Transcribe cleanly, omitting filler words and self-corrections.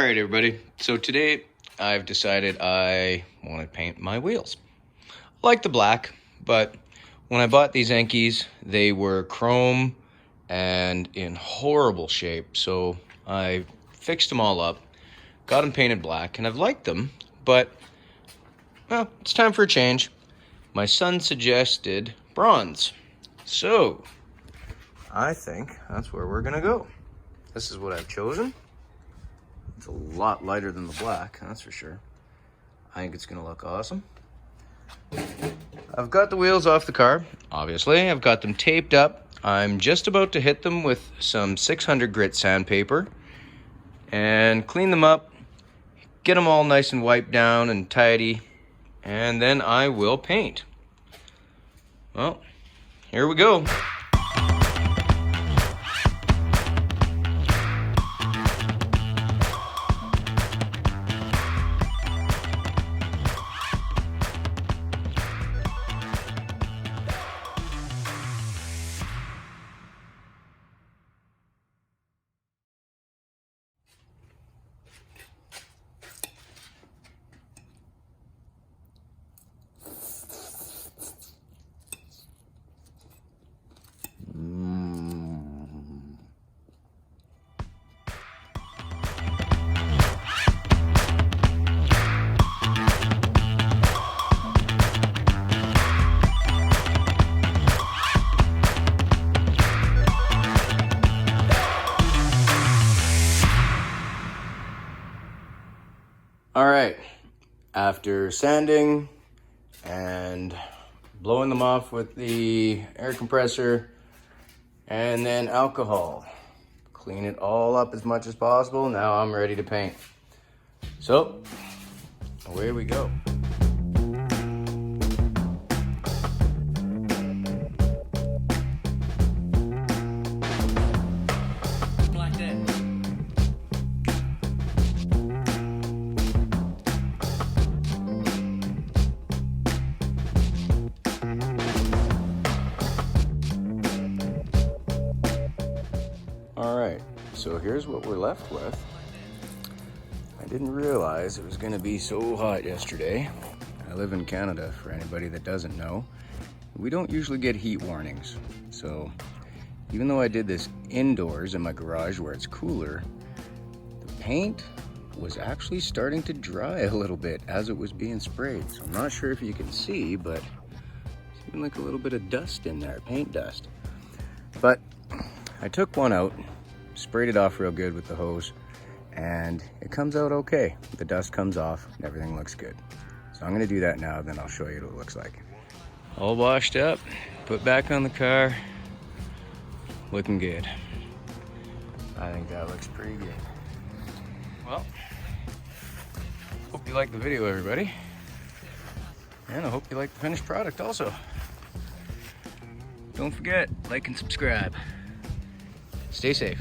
Alright everybody, so today I've decided I want to paint my wheels. I like the black, but when I bought these Enkeis, they were chrome and in horrible shape, so I fixed them all up, got them painted black, and I've liked them, but well, it's time for a change. My son suggested bronze, so I think that's where we're gonna go. This is what I've chosen. It's a lot lighter than the black, that's for sure. I think it's gonna look awesome. I've got the wheels off the car, obviously. I've got them taped up. I'm just about to hit them with some 600 grit sandpaper and clean them up, get them all nice and wiped down and tidy, and then I will paint. Well, here we go. All right, after sanding and blowing them off with the air compressor and then alcohol, clean it all up as much as possible. Now I'm ready to paint. So, away we go. Alright, so here's what we're left with. I didn't realize it was going to be so hot yesterday. I live in Canada, for anybody that doesn't know. We don't usually get heat warnings. So even though I did this indoors in my garage where it's cooler, the paint was actually starting to dry a little bit as it was being sprayed. So I'm not sure if you can see, but there's even like a little bit of dust in there, paint dust. But I took one out, sprayed it off real good with the hose, and it comes out okay. The dust comes off and everything looks good. So I'm gonna do that now, then I'll show you what it looks like. All washed up, put back on the car, looking good. I think that looks pretty good. Well, hope you like the video, everybody. And I hope you like the finished product also. Don't forget, like and subscribe. Stay safe.